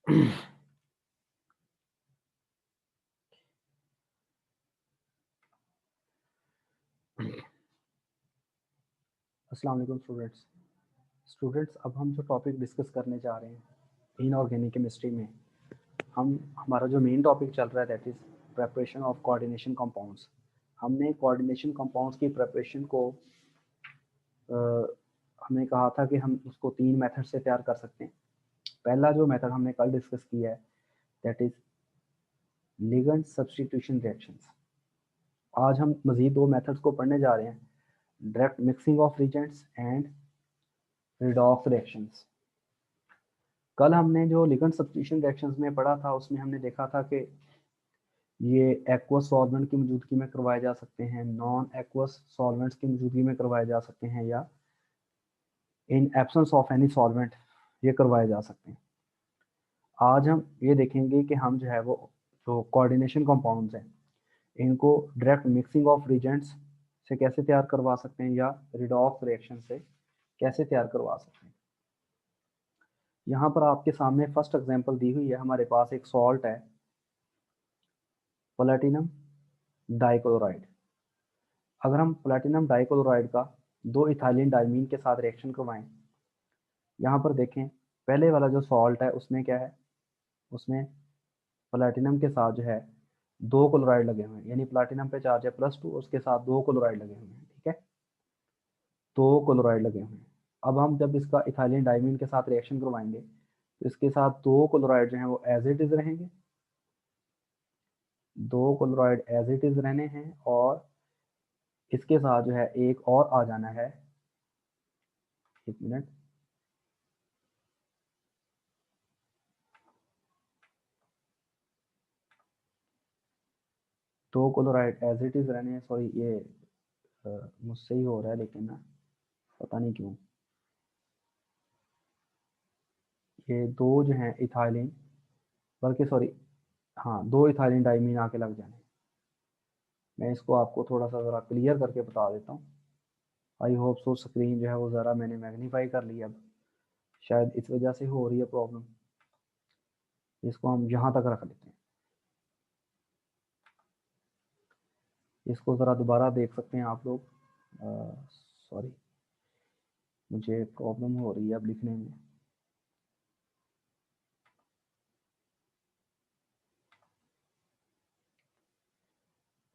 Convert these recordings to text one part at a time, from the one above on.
अस्सलाम वालेकुम स्टूडेंट्स, अब हम जो टॉपिक डिस्कस करने जा रहे हैं इनऑर्गेनिक केमिस्ट्री में, हमारा जो मेन टॉपिक चल रहा है that is preparation of coordination compounds. हमने कोऑर्डिनेशन कंपाउंड्स की प्रेपरेशन को हमने कहा था कि हम उसको 3 मेथड से तैयार कर सकते हैं। पहला जो मेथड हमने कल डिस्कस किया है that is ligand substitution reactions. आज हम मज़ीद 2 मेथड्स को पढ़ने जा रहे हैं, direct mixing of reagents and redox reactions. कल हमने जो लिगेंड सब्स्टिट्यूशन रिएक्शंस में पढ़ा था उसमें हमने देखा था कि ये एक्वस सॉल्वेंट की मौजूदगी में करवाए जा सकते हैं, नॉन एक्वस सॉल्वेंट्स की मौजूदगी में करवाए जा सकते हैं, या in absence of any solvent ये करवाए जा सकते हैं। आज हम ये देखेंगे कि हम जो है वो जो कोऑर्डिनेशन कंपाउंड्स हैं इनको डायरेक्ट मिक्सिंग ऑफ रिएजेंट्स से कैसे तैयार करवा सकते हैं या रिडॉक्स रिएक्शन से कैसे तैयार करवा सकते हैं। यहाँ पर आपके सामने फर्स्ट एग्जांपल दी हुई है। हमारे पास एक सॉल्ट है प्लैटिनम डाइक्लोराइड। अगर हम प्लैटिनम डाइक्लोराइड का 2 इथाइलिन डाइमीन के साथ रिएक्शन करवाएं, यहाँ पर देखें पहले वाला जो सॉल्ट है उसमें क्या है, उसमें प्लैटिनम के साथ जो है 2 क्लोराइड लगे हुए हैं, यानी प्लैटिनम पे चार्ज है +2, उसके साथ 2 क्लोराइड लगे हुए हैं। ठीक है, 2 क्लोराइड लगे हुए हैं। अब हम जब इसका इथाइलिन डाइमीन के साथ रिएक्शन करवाएंगे तो इसके साथ 2 क्लोराइड जो है वो एज इट इज रहेंगे, 2 क्लोराइड एज इट इज रहने हैं, और इसके साथ जो है एक और आ जाना है, 1 मिनट, दो क्लोराइड एज इट इज रहने हैं। सॉरी, ये मुझसे ही हो रहा है लेकिन ना पता नहीं क्यों, ये 2 जो हैं इथाइलिन, बल्कि सॉरी, हाँ 2 इथाइलिन डाइमीन आके लग जाने। मैं इसको आपको थोड़ा सा ज़रा क्लियर करके बता देता हूँ। आई होप सो स्क्रीन जो है वो ज़रा मैंने मैग्नीफाई कर ली, अब शायद इस वजह से हो रही है प्रॉब्लम। इसको हम यहाँ तक रख लेते हैं, इसको ज़रा दोबारा देख सकते हैं आप लोग। सॉरी, मुझे प्रॉब्लम हो रही है अब लिखने में।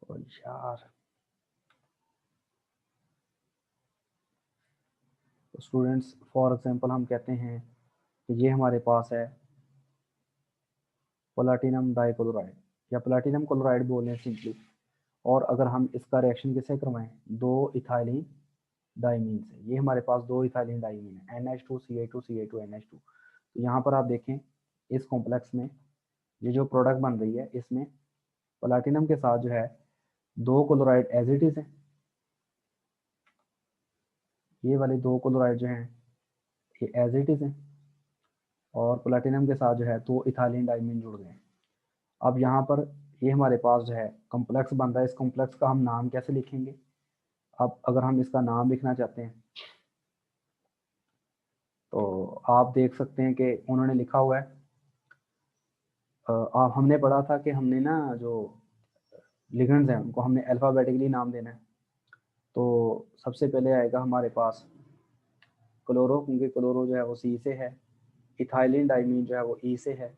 और यार, तो स्टूडेंट्स फॉर एग्जांपल हम कहते हैं कि ये हमारे पास है प्लैटिनम डाइक्लोराइड, या प्लैटिनम क्लोराइड बोल रहे हैं सिंपली। और अगर हम इसका रिएक्शन किससे करवाएं, 2 इथाइलिन डाइमीन से। ये हमारे पास 2 इथाइलिन डाइमीन है, NH2 CH2 NH2। तो यहाँ पर आप देखें इस कॉम्प्लेक्स में ये जो प्रोडक्ट बन रही है इसमें प्लैटिनम के साथ जो है 2 क्लोराइड एज इट इज है, ये वाले 2 क्लोराइड जो हैं ये एज इट इज हैं, और प्लैटिनम के साथ जो है 2 इथाइलिन डाइमीन जुड़ गए हैं। अब यहाँ पर ये हमारे पास जो है कॉम्प्लेक्स बन रहा है। इस कॉम्प्लेक्स का हम नाम कैसे लिखेंगे? अब अगर हम इसका नाम लिखना चाहते हैं तो आप देख सकते हैं कि उन्होंने लिखा हुआ है, आप हमने पढ़ा था कि हमने ना जो लिगेंड्स हैं उनको हमने अल्फ़ाबेटिकली नाम देना है। तो सबसे पहले आएगा हमारे पास क्लोरो, क्योंकि क्लोरो जो है वो C से है, इथाइलिन डाइमीन जो है वो E से है।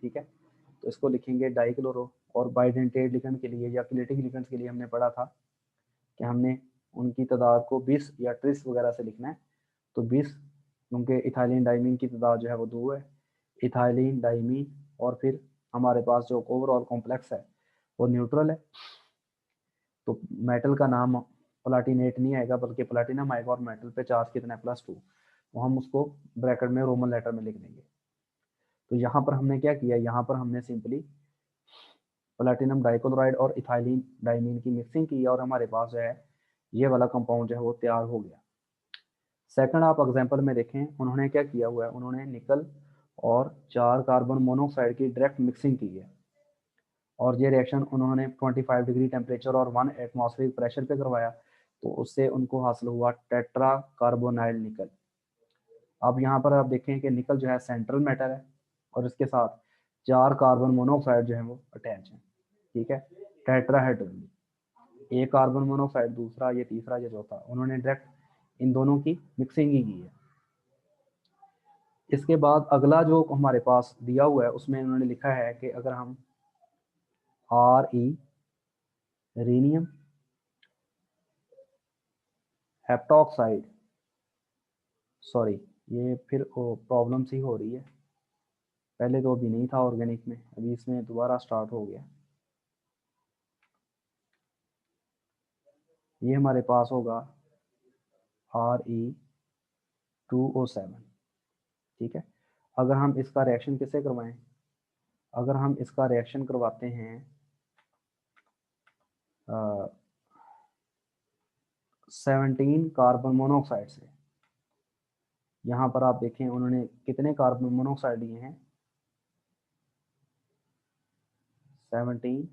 ठीक है, तो इसको लिखेंगे डाइक्लोरो। और बाइडेंटेट लिगेंड के लिए या किनेटिक लिगेंड्स के लिए हमने पढ़ा था कि हमने उनकी तादाद को 20 या 30 वगैरह से लिखना है। तो 20, क्योंकि इथाइलिन डाइमीन की तादाद जो है वो 2 है, इथाइलिन डाइमीन, और फिर हमारे पास जो ओवरऑल कॉम्प्लेक्स है वो न्यूट्रल है। तो मेटल का नाम प्लाटिनेट नहीं आएगा बल्कि प्लाटिनम आएगा, और मेटल पे चार्ज कितना है +2, तो हम उसको ब्रैकेट में रोमन लेटर में लिख देंगे। तो यहाँ पर हमने क्या किया, यहाँ पर हमने सिंपली प्लैटिनम डाइक्लोराइड और इथाइलिन डाइमीन की मिक्सिंग की, और हमारे पास जो है ये वाला कंपाउंड जो है वो तैयार हो गया। सेकंड आप एग्जांपल में देखें, उन्होंने क्या किया हुआ है, उन्होंने निकल और 4 कार्बन मोनोऑक्साइड की डायरेक्ट मिक्सिंग की है, और ये रिएक्शन उन्होंने 25 डिग्री टेम्परेचर और 1 एटमॉस्फेरिक प्रेशर पे करवाया। तो उससे उनको हासिल हुआ टेट्रा कार्बोनाइल निकल। अब यहाँ पर आप देखें कि निकल जो है सेंट्रल मेटल है, और इसके साथ 4 कार्बन मोनोऑक्साइड जो है वो अटैच हैं, ठीक है, टेट्राहेड्रल। एक कार्बन मोनोऑक्साइड, दूसरा, ये तीसरा, ये चौथा, उन्होंने डायरेक्ट इन दोनों की मिक्सिंग ही की है। इसके बाद अगला जो हमारे पास दिया हुआ है उसमें उन्होंने लिखा है कि अगर हम रीनियम हेप्टॉक्साइड, सॉरी ये फिर प्रॉब्लम सी हो रही है, पहले तो अभी नहीं था ऑर्गेनिक में, अभी इसमें दोबारा स्टार्ट हो गया। ये हमारे पास होगा Re2O7, ठीक है। अगर हम इसका रिएक्शन किससे करवाएं, अगर हम इसका रिएक्शन करवाते हैं 17 कार्बन मोनोऑक्साइड से, यहाँ पर आप देखें उन्होंने कितने कार्बन मोनोऑक्साइड लिए हैं, 17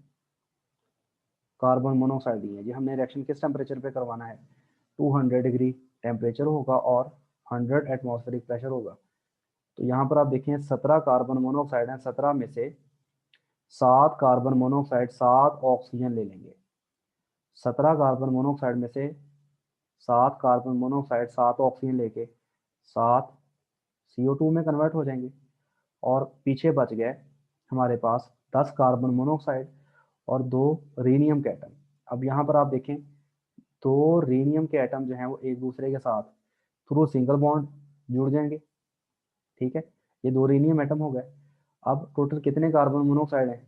कार्बन मोनोऑक्साइड दिए हैं। ये हमने रिएक्शन किस टेम्परेचर पे करवाना है, 200 डिग्री टेम्परेचर होगा और 100 एटमॉस्फेरिक प्रेशर होगा। तो यहाँ पर आप देखें 17 कार्बन मोनोऑक्साइड हैं, 17 में से 7 कार्बन मोनोऑक्साइड 7 ऑक्सीजन ले लेंगे। 17 कार्बन मोनोऑक्साइड में से 7 कार्बन मोनोऑक्साइड 7 ऑक्सीजन लेके 7 CO2 में कन्वर्ट हो जाएंगे, और पीछे बच गए हमारे पास 10 कार्बन मोनोऑक्साइड और 2 रीनियम के एटम। अब यहाँ पर आप देखें 2 रीनियम के एटम जो हैं वो एक दूसरे के साथ थ्रू सिंगल बॉन्ड जुड़ जाएंगे, ठीक है, ये 2 रीनियम एटम हो गए। अब टोटल कितने कार्बन मोनोऑक्साइड हैं,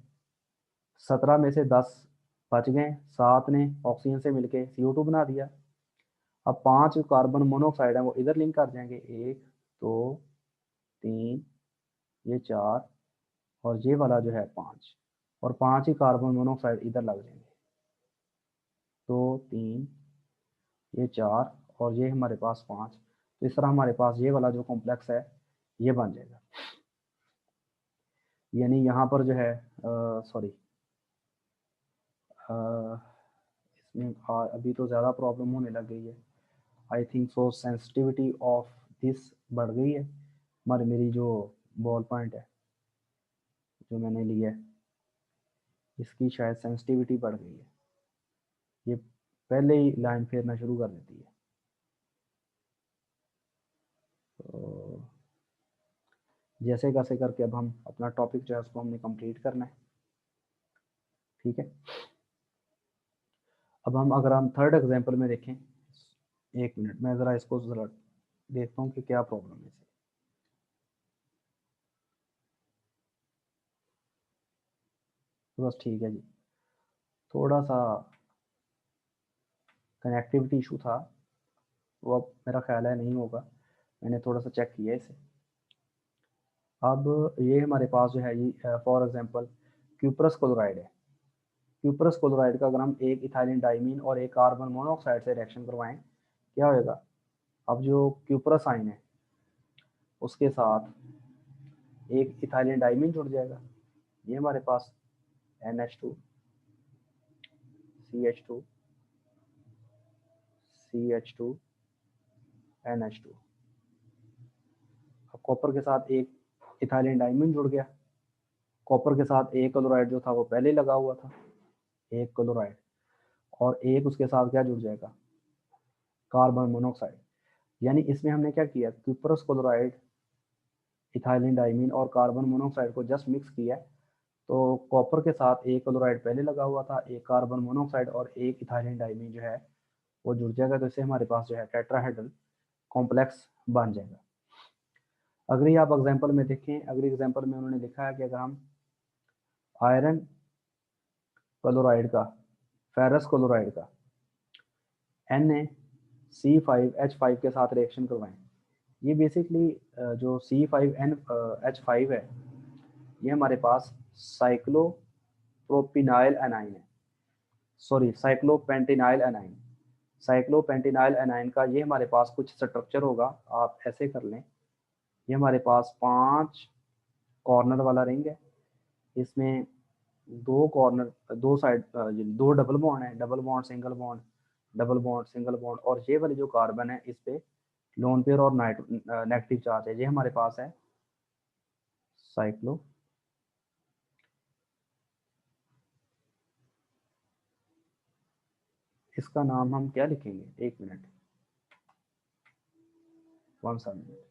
17 में से 10 बच गए, 7 ने ऑक्सीजन से मिलके CO2 बना दिया। अब 5 कार्बन मोनोऑक्साइड हैं वो इधर लिंक कर जाएंगे, 1 2 3, ये 4 और ये वाला जो है 5, और 5 ही कार्बन मोनोऑक्साइड इधर लग जाएंगे, 2 3, ये 4 और ये हमारे पास 5। तो इस तरह हमारे पास ये वाला जो कॉम्प्लेक्स है ये बन जाएगा। यानी यहाँ पर जो है सॉरी इसमें अभी तो ज़्यादा प्रॉब्लम होने लग गई है, I think so sensitivity of this बढ़ गई है। मेरी जो बॉल पॉइंट है जो मैंने लिया है इसकी शायद सेंसिटिविटी बढ़ गई है, ये पहले ही लाइन फेरना शुरू कर देती है। तो जैसे कैसे करके अब हम अपना टॉपिक जो है उसको हमने कंप्लीट करना है, ठीक है। अब अगर हम थर्ड एग्जांपल में देखें, एक मिनट मैं ज़रा इसको ज़रा देखता हूँ कि क्या प्रॉब्लम है इसे। बस ठीक है जी, थोड़ा सा कनेक्टिविटी इशू था, वो अब मेरा ख्याल है नहीं होगा, मैंने थोड़ा सा चेक किया इसे। अब ये हमारे पास जो है ये फॉर एग्जांपल क्यूप्रस क्लोराइड है। क्यूप्रस क्लोराइड का अगर हम एक इथाइलिन डाइमीन और एक कार्बन मोनोऑक्साइड से रिएक्शन करवाएं क्या होएगा, अब जो क्यूप्रस आयन है उसके साथ एक इथाइलिन डाइमीन जुड़ जाएगा, ये हमारे पास NH2 CH2 CH2 NH2। अब कॉपर के साथ एक इथाइलिन डाइमीन जुड़ गया, कॉपर के साथ एक क्लोराइड जो था वो पहले लगा हुआ था, एक क्लोराइड, और एक उसके साथ क्या जुड़ जाएगा, कार्बन मोनोऑक्साइड। यानी इसमें हमने क्या किया, क्यूप्रस क्लोराइड, इथाइलिन डाइमीन और कार्बन मोनोऑक्साइड को जस्ट मिक्स किया। तो कॉपर के साथ एक क्लोराइड पहले लगा हुआ था, एक कार्बन मोनोऑक्साइड और एक इथाइलिन डाइमीन जो है वो जुड़ जाएगा, तो इससे हमारे पास जो है टेट्राहेड्रल कॉम्प्लेक्स बन जाएगा। अगली आप एग्जांपल में देखें, अगली एग्जांपल में उन्होंने लिखा है कि अगर हम आयरन क्लोराइड का, फेरस क्लोराइड का NaC5H5 के साथ रिएक्शन करवाएं, ये बेसिकली जो C5N H5 है ये हमारे पास साइक्लोप्रोपिनाइल एनाइन है, सॉरी साइक्लोपेंटेनाइल एनाइन। साइक्लोपेंटेनाइल एनाइन का ये हमारे पास कुछ स्ट्रक्चर होगा, आप ऐसे कर लें, ये हमारे पास 5 कॉर्नर वाला रिंग है, इसमें 2 कॉर्नर, 2 साइड, 2 डबल बॉन्ड है, double bond single bond, double bond single bond, और ये वाली जो कार्बन है इस पे लोन पेयर और नेगेटिव चार्ज है, ये हमारे पास है साइक्लो इसका नाम हम क्या लिखेंगे, 1 मिनट, 1 मिनट।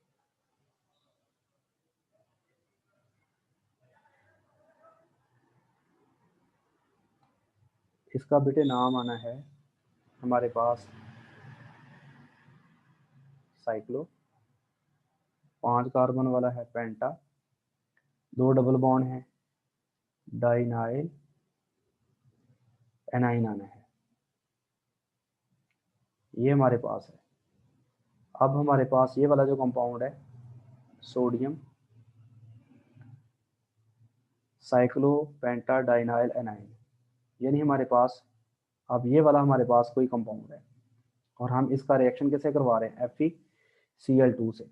इसका बेटे नाम आना है हमारे पास साइक्लो, 5 कार्बन वाला है पेंटा, 2 डबल बॉन्ड है डाइनाइल एनाइन आना है, ये हमारे पास है। अब हमारे पास ये वाला जो कंपाउंड है सोडियम साइक्लो पेंटा डाइनाइल एनाइन, यानी हमारे पास अब ये वाला हमारे पास कोई कंपाउंड है और हम इसका रिएक्शन कैसे करवा रहे हैं, FeCl2 से।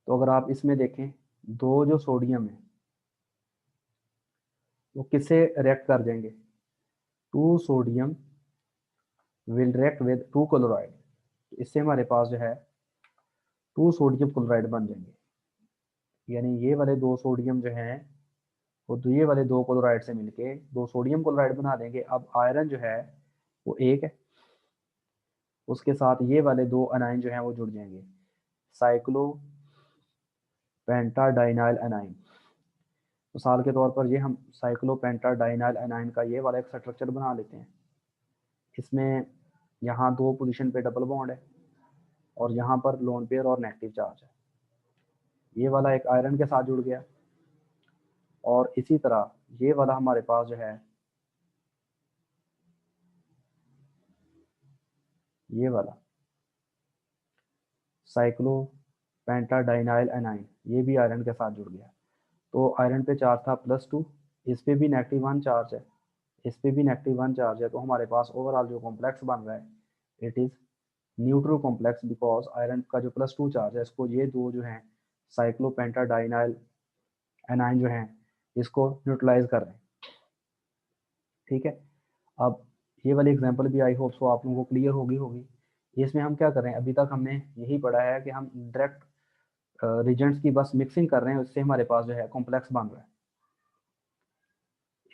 तो अगर आप इसमें देखें, 2 जो सोडियम है वो किससे रिएक्ट कर जाएंगे, 2 sodium will react with 2 chloride, इससे हमारे पास जो है 2 सोडियम क्लोराइड बन जाएंगे, यानी ये वाले 2 सोडियम जो हैं वो ये वाले 2 क्लोराइड से मिलके 2 सोडियम क्लोराइड बना देंगे। अब आयरन जो है वो 1 है, उसके साथ ये वाले 2 अनाइन जो हैं वो जुड़ जाएंगे, साइक्लो पेंटाडाइनाइल एनाइन। मिसाल के तौर पर ये हम साइक्लो पेंटाडाइनाइल एनाइन का ये वाला एक स्ट्रक्चर बना लेते हैं। इसमें यहाँ 2 पोजीशन पे डबल बॉन्ड है और यहाँ पर लोन पेयर और नेगेटिव चार्ज है, ये वाला एक आयरन के साथ जुड़ गया और इसी तरह ये वाला हमारे पास जो है ये वाला साइक्लो पेंटाडाइनाइल एनाइन, ये भी आयरन के साथ जुड़ गया। तो आयरन पे चार्ज था +2, इस पे भी -1 चार्ज है, इस पे भी -1 चार्ज है, तो हमारे पास ओवरऑल जो कॉम्प्लेक्स बन रहा है it is neutral complex, because iron का जो +2 चार्ज है इसको ये 2 जो हैं साइक्लो पेंटाडाइनाइल एनाइन जो हैं इसको न्यूट्रलाइज कर रहे हैं। ठीक है, अब ये वाली एग्जांपल भी आई होप सो आप लोगों को क्लियर होगी। इसमें हम क्या कर रहे हैं, अभी तक हमने यही पढ़ा है कि हम डायरेक्ट रिजेंट्स की बस मिक्सिंग कर रहे हैं, उससे हमारे पास जो है कॉम्प्लेक्स बन रहा है।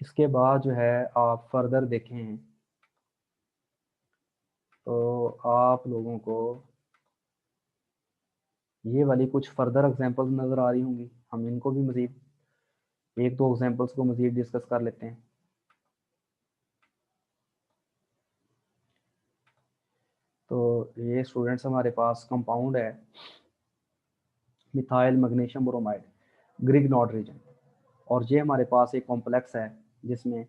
इसके बाद जो है आप फर्दर देखें तो आप लोगों को ये वाली कुछ फर्दर एग्जांपल्स नज़र आ रही होंगी, हम इनको भी मज़ीद 1-2 एग्जांपल्स को मज़ीद डिस्कस कर लेते हैं। तो ये स्टूडेंट्स हमारे पास कंपाउंड है मिथाइल मैग्नीशियम ब्रोमाइड ग्रिग्नॉड रीजन, और ये हमारे पास एक कॉम्प्लेक्स है जिसमें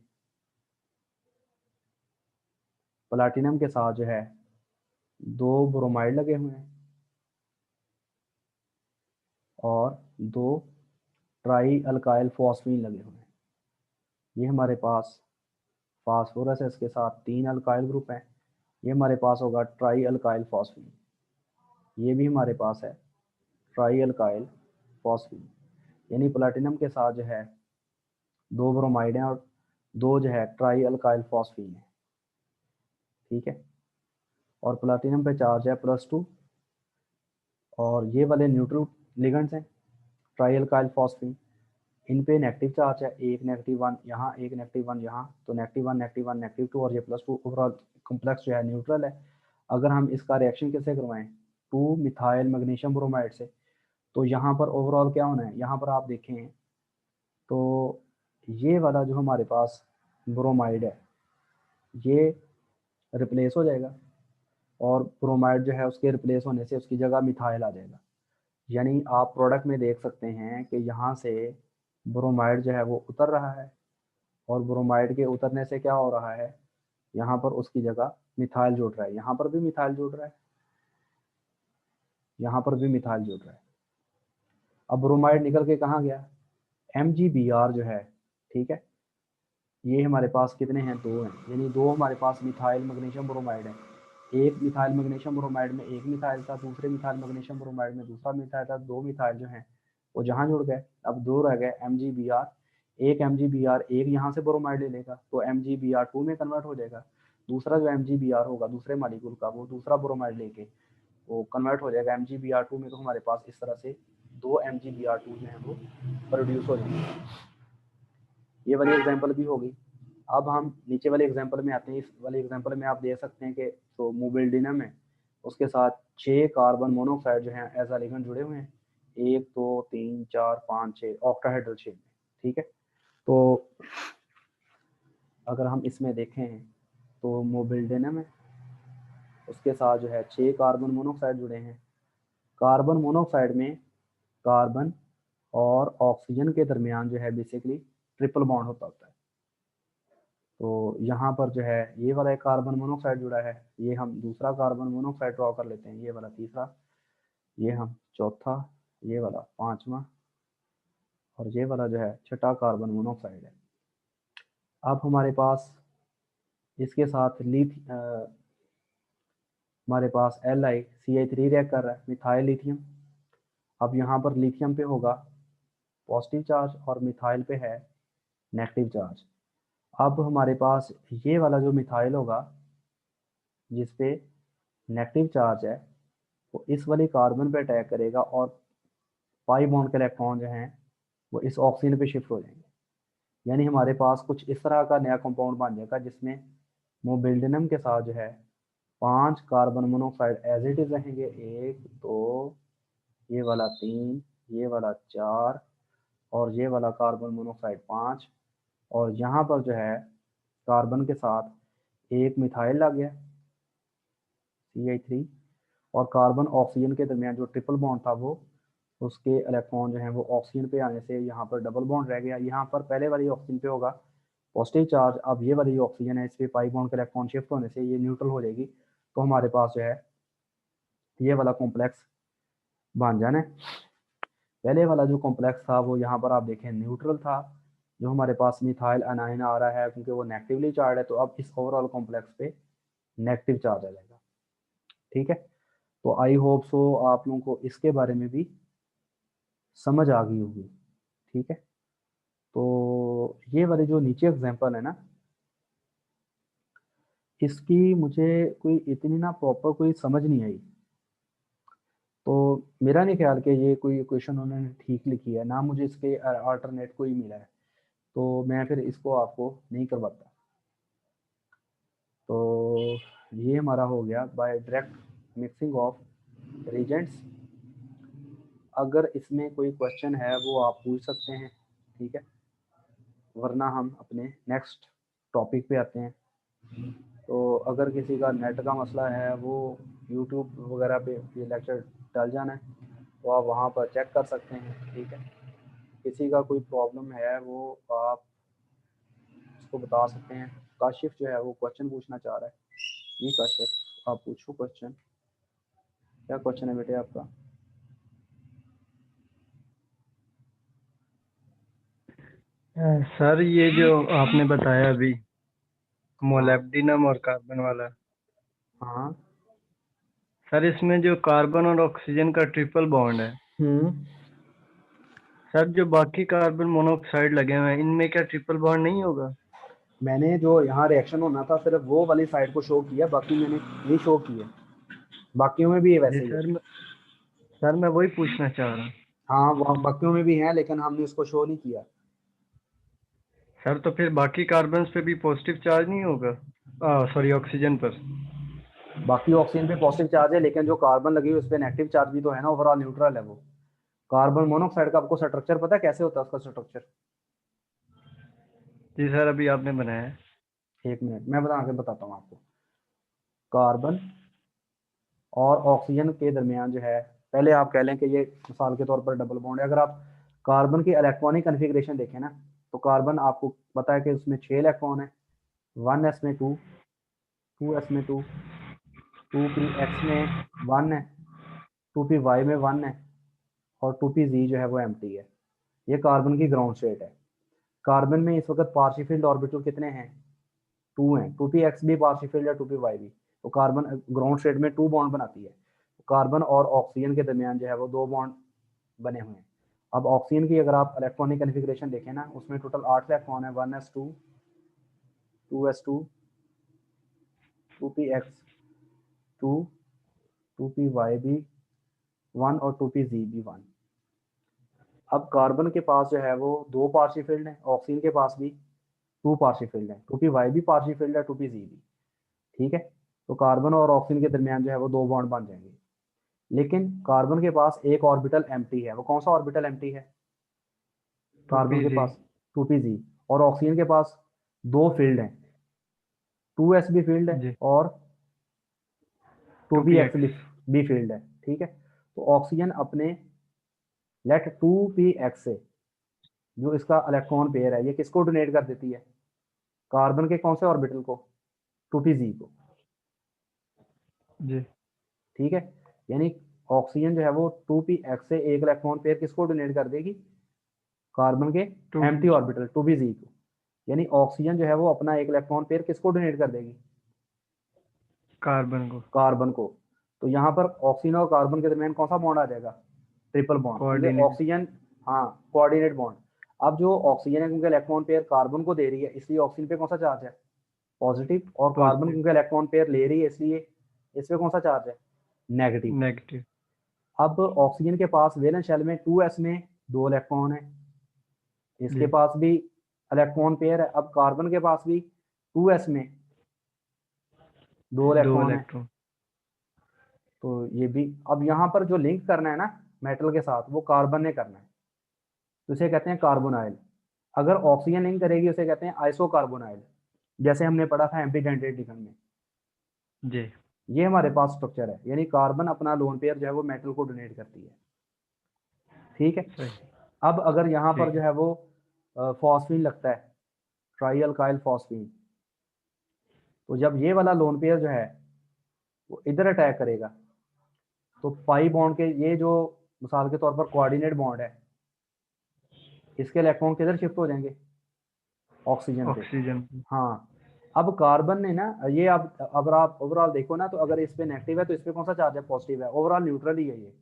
प्लाटिनम के साथ जो है 2 ब्रोमाइड लगे हुए हैं और 2 ट्राई अल्काइल फॉस्फीन लगे हुए हैं। ये हमारे पास फास्फोरस है, इसके साथ 3 अल्काइल ग्रुप हैं, ये हमारे पास होगा ट्राई अल्काइल फॉस्फीन, ये भी हमारे पास है ट्राई अल्काइल फॉस्फीन, यानी प्लाटिनम के साथ जो है 2 ब्रोमाइड हैं और 2 जो है ट्राई अल्काइल फॉस्फीन है। ठीक है, और प्लाटिनम पे चार्ज है +2 और ये वाले न्यूट्रल लिगेंड्स हैं ट्राई अल्काइल फॉस्फीन, इन पे नेगेटिव चार्ज है, एक -1 यहाँ, एक -1 यहाँ, तो -1 -1 -2 और ये +2, ओवरऑल कॉम्प्लेक्स जो है न्यूट्रल है। अगर हम इसका रिएक्शन कैसे करवाएं 2 मिथाइल मैग्नीशियम ब्रोमाइड से, तो यहाँ पर ओवरऑल क्या होना है, यहाँ पर आप देखें तो ये वाला जो हमारे पास ब्रोमाइड है ये रिप्लेस हो जाएगा और ब्रोमाइड जो है उसके रिप्लेस होने से उसकी जगह मिथाइल आ जाएगा, यानी आप प्रोडक्ट में देख सकते हैं कि यहाँ से ब्रोमाइड जो है वो उतर रहा है और ब्रोमाइड के उतरने से क्या हो रहा है, यहाँ पर उसकी जगह मिथाइल जुड़ रहा है, यहाँ पर भी मिथाइल जुड़ रहा है, यहाँ पर भी मिथाइल जुड़ रहा है। अब ब्रोमाइड निकल के कहाँ गया, MgBr जो है, ठीक है, ये हमारे पास कितने हैं, 2 हैं, यानी 2 हमारे पास मिथाइल मैग्नीशियम ब्रोमाइड है। एक मिथाइल मैग्नीशियम ब्रोमाइड में एक मिथाइल था, दूसरे मिथाइल मैग्नीशियम ब्रोमाइड में दूसरा मिथाइल था, 2 मिथाइल जो हैं वो जहाँ जुड़ गए, अब 2 रह गए MgBr, एक MgBr एक यहाँ से ब्रोमाइड ले लेगा तो MgBr2 में कन्वर्ट हो जाएगा, दूसरा जो MgBr होगा दूसरे मालिक्यूल का वो दूसरा ब्रोमाइड लेके वो कन्वर्ट हो जाएगा MgBr2 में, तो हमारे पास इस तरह से 2 MgBr2 जो है वो प्रोड्यूस हो जाएंगे। ये वाली एग्जांपल भी होगी। अब हम नीचे वाले एग्जांपल में आते हैं। इस वाले एग्जांपल में आप देख सकते हैं कि तो मोबिलिडिनम है, उसके साथ 6 कार्बन मोनोऑक्साइड जो हैं एज अ लिगेंड जुड़े हुए हैं, 1 2 3 4 5 6 ऑक्टाहेड्रल शेप में। ठीक है, तो अगर हम इसमें देखें तो मोबिलिडिनम है, उसके साथ जो है 6 कार्बन मोनोऑक्साइड जुड़े हैं। कार्बन मोनोऑक्साइड में कार्बन और ऑक्सीजन के दरमियान जो है बेसिकली ट्रिपल बॉन्ड होता है। तो यहाँ पर जो है ये वाला एक कार्बन मोनोऑक्साइड जुड़ा है, ये हम दूसरा कार्बन मोनोऑक्साइड ड्रॉ कर लेते हैं, ये वाला तीसरा, ये हम चौथा, ये वाला पांचवा, और ये वाला जो है छठा कार्बन मोनोऑक्साइड है। अब हमारे पास इसके साथ हमारे पास LiCl3 रिएक्ट कर रहा है, मिथाइल लिथियम। अब यहाँ पर लिथियम पे होगा पॉजिटिव चार्ज और मिथाइल पे है नेगेटिव चार्ज। अब हमारे पास ये वाला जो मिथाइल होगा जिस पे नेगेटिव चार्ज है, वो इस वाले कार्बन पे अटैक करेगा और पाई बॉन्ड के इलेक्ट्रॉन जो हैं वो इस ऑक्सीजन पे शिफ्ट हो जाएंगे। यानी हमारे पास कुछ इस तरह का नया कंपाउंड बन जाएगा जिसमें मोबिलिडिनम के साथ जो है 5 carbon monoxide as it is रहेंगे, 1 2, ये वाला 3, ये वाला 4, और ये वाला कार्बन मोनोऑक्साइड 5, और यहाँ पर जो है कार्बन के साथ एक मिथाइल लग गया CH3, और कार्बन ऑक्सीजन के दरमियान जो ट्रिपल बॉन्ड था वो उसके इलेक्ट्रॉन जो है वो ऑक्सीजन पे आने से यहाँ पर डबल बॉन्ड रह गया। यहाँ पर पहले वाली ऑक्सीजन पे होगा पॉजिटिव चार्ज, अब ये वाली ऑक्सीजन है इस पे पाई बॉन्ड के इलेक्ट्रॉन शिफ्ट होने से ये न्यूट्रल हो जाएगी। तो हमारे पास जो है ये वाला कॉम्प्लेक्स बन जाना है। पहले वाला जो कॉम्प्लेक्स था वो यहाँ पर आप देखें न्यूट्रल था, जो हमारे पास मिथाइल अनाइन आ रहा है क्योंकि वो नेगेटिवली चार्ज है, तो अब इस ओवरऑल कॉम्प्लेक्स पे नेगेटिव चार्ज आ जाएगा। ठीक है, तो आई होप सो आप लोगों को इसके बारे में भी समझ आ गई होगी। ठीक है, तो ये वाले जो नीचे एग्जांपल है ना, इसकी मुझे कोई इतनी ना प्रॉपर कोई समझ नहीं आई। तो मेरा नहीं ख्याल कि ये कोई क्वेश्चन उन्होंने ठीक लिखी है, ना मुझे इसके अल्टरनेट कोई मिला है, तो मैं फिर इसको आपको नहीं करवाता। तो ये हमारा हो गया by direct mixing of reagents. अगर इसमें कोई क्वेश्चन है वो आप पूछ सकते हैं, ठीक है, वरना हम अपने नेक्स्ट टॉपिक पे आते हैं। तो अगर किसी का नेट का मसला है वो यूट्यूब वगैरह पे ये लेक्चर डल जाना है, तो आप वहाँ पर चेक कर सकते हैं। ठीक है, किसी का कोई प्रॉब्लम है वो आप उसको बता सकते हैं। काशिफ जो है वो क्वेश्चन पूछना चाह रहा है। जी काशिफ, आप पूछो क्वेश्चन। क्या क्वेश्चन है बेटे आपका? सर ये जो आपने बताया अभी हाँ मोलिब्डेनम और कार्बन वाला, हाँ। सर इसमें जो कार्बन और ऑक्सीजन का ट्रिपल बॉन्ड है, सर जो बाकी कार्बन मोनोऑक्साइड लगे हुए हैं इनमें क्या ट्रिपल बॉन्ड नहीं होगा? मैंने जो यहाँ रिएक्शन होना था सिर्फ वो वाली साइड को शो किया, बाकी मैंने ये शो किया, बाकियों में भी है जी वैसे ही है। सर मैं वही पूछना चाह रहा हूँ। हाँ वो बाकियों में भी हैं लेकिन हमने इसको शो नहीं किया। सर तो फिर बाकी कार्बन पे भी पॉजिटिव चार्ज नहीं होगा? सॉरी, ऑक्सीजन पर। बाकी ऑक्सीजन पे पॉजिटिव चार्ज है लेकिन जो कार्बन लगी हुई उस पर नेगेटिव चार्ज भी तो है ना, ओवरऑल न्यूट्रल है वो। कार्बन मोनोऑक्साइड का आपको स्ट्रक्चर पता है कैसे होता है उसका स्ट्रक्चर? जी सर, अभी आपने बनाया है। एक मिनट मैं बता के बताता हूँ आपको। कार्बन और ऑक्सीजन के दरमियान जो है, पहले आप कह लें कि ये मिसाल के तौर पर डबल बॉन्ड है। अगर आप कार्बन की इलेक्ट्रॉनिक कन्फिग्रेशन देखें ना, तो कार्बन आपको पता है कि उसमें 6 इलेक्ट्रॉन है, 1s में 2, 2s में 2, 2p में 1 है, 2py में 1 है, और 2pz जो है वो एम्प्टी है। ये कार्बन की ग्राउंड स्टेट है। कार्बन में इस वक्त पार्शियल फील्ड ऑर्बिटल कितने हैं? 2 हैं, 2px भी पार्शियल फील्ड है, 2py भी। तो कार्बन ग्राउंड स्टेट में 2 बॉन्ड बनाती है। कार्बन और ऑक्सीजन के दरमियान जो है वो 2 बॉन्ड बने हुए हैं। अब ऑक्सीजन की अगर आप इलेक्ट्रॉनिक कन्फिग्रेशन देखें ना, उसमें टोटल 8 इलेक्ट्रॉन है, 1s2, 2s2, 2px 2, 2py भी 1 और 2pz भी 1। अब कार्बन के पास जो है वो 2 पार्शियल फील्ड है, ऑक्सीजन के पास भी 2 पार्शियल फील्ड है, 2p भी पार्शियल फील्ड है, 2pz भी। ठीक है, तो कार्बन और ऑक्सीजन के दरमियान जो है वो 2 बॉन्ड बन जाएंगे। लेकिन कार्बन के पास एक ऑर्बिटल एम्प्टी है, वो कौन सा ऑर्बिटल एम्प्टी है? कार्बन के 2pz। पास 2pz। और ऑक्सीजन के पास 2 फील्ड हैं, 2sb फील्ड है जी। और 2px 2px। भी फील्ड है। ठीक है, तो ऑक्सीजन अपने लेट 2px से जो इसका इलेक्ट्रॉन पेयर है ये किसको डोनेट कर देती है? कार्बन के कौन से ऑर्बिटल को? 2pz को। जी। ठीक है, यानी ऑक्सीजन जो है वो 2px से एक इलेक्ट्रॉन पेयर किसको डोनेट कर देगी? कार्बन के 2p। एम्प्टी ऑर्बिटल 2pz को। यानी ऑक्सीजन जो है वो अपना एक इलेक्ट्रॉन पेयर किसको डोनेट कर देगी? कार्बन को। कार्बन को। तो यहाँ पर ऑक्सीजन और कार्बन के दरमियान कौन सा बॉन्ड आ जाएगा? ट्रिपल बॉन्ड, क्योंकि कोऑर्डिनेट। ऑक्सीजन, हाँ, कोऑर्डिनेट बॉन्ड। अब जो ऑक्सीजन है क्योंकि इलेक्ट्रॉन पेयर कार्बन को दे रही है इसलिए ऑक्सीजन पे कौन सा चार्ज है? पॉजिटिव। और कार्बन पॉजिटिव। क्योंकि इलेक्ट्रॉन पेयर ले रही है इसलिए इस पे कौन सा चार्ज है? नेगेटिव। नेगेटिव। अब ऑक्सीजन के पास वैलेंस शेल में 2s में 2 इलेक्ट्रॉन है, इसके जी। पास भी इलेक्ट्रॉन पेयर है। अब कार्बन के पास भी 2s में 2 2 इलेक्ट्रॉन है। इलेक्ट्रॉन। तो ये भी, अब यहाँ पर जो लिंक करना है ना मेटल के साथ वो कार्बन ने करना है, तो इसे कहते हैं कार्बोनाइल। अगर ऑक्सीजन लिंक करेगी उसे कहते हैं आइसोकार्बोनाइल, जैसे हमने पढ़ा था एम्पटी डेंटेड लिगेंड में। जी। ये हमारे पास स्ट्रक्चर है, यानी कार्बन अपना लोन पेयर जो है वो मेटल को डोनेट करती है। ठीक है, सही। अब अगर यहाँ पर ठीक जो है। है वो फॉस्फीन लगता है, ट्राई अल्काइल फॉस्फीन, तो जब ये वाला लोन पेयर जो है वो इधर अटैक करेगा तो पाई बॉन्ड के ये जो मिसाल के तौर पर कोऑर्डिनेट बॉन्ड है इसके इलेक्ट्रॉन किधर शिफ्ट हो जाएंगे? ऑक्सीजन पे। ऑक्सीजन। हाँ, अब कार्बन ने ना ये, अब आप ओवरऑल देखो ना, तो अगर इस पे नेगेटिव है तो इस पे कौन सा चार्ज है? पॉजिटिव है, ओवरऑल न्यूट्रल ही है ये।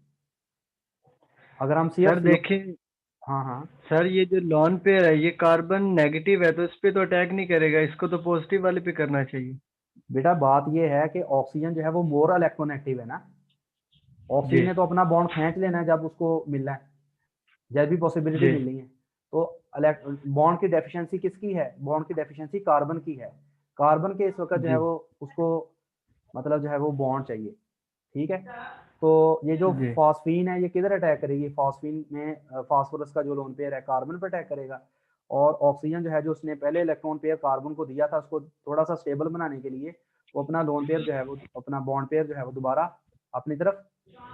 अगर हम सर सिर्फ देखें, हाँ हाँ, सर ये जो लॉन पेयर है ये कार्बन नेगेटिव है तो इस पे तो अटैक नहीं करेगा, इसको तो पॉजिटिव वाले पे करना चाहिए। बेटा बात ये है कि ऑक्सीजन जो है वो मोर इलेक्ट्रोनेगेटिव है ना, ऑक्सीजन जी। ने तो अपना बॉन्ड खींच लेना है जब उसको मिलना है, जब भी पॉसिबिलिटी जी। मिलनी है। तो बॉन्ड की डेफिशिएंसी किसकी है? बॉन्ड की डेफिशिएंसी कार्बन की है। कार्बन के इस वक्त जो है जी। वो उसको मतलब जो है वो बॉन्ड चाहिए। ठीक है, तो ये जो जी। फॉस्फीन है ये किधर अटैक करेगी? फॉस्फीन में फास्फोरस का जो लोन पेयर है कार्बन पर अटैक करेगा। और ऑक्सीजन जो है जो उसने पहले इलेक्ट्रॉन पेयर कार्बन को दिया था उसको थोड़ा सा स्टेबल बनाने के लिए वो अपना लोन पेयर जो है वो अपना बॉन्ड पेयर जो है वो दोबारा अपनी तरफ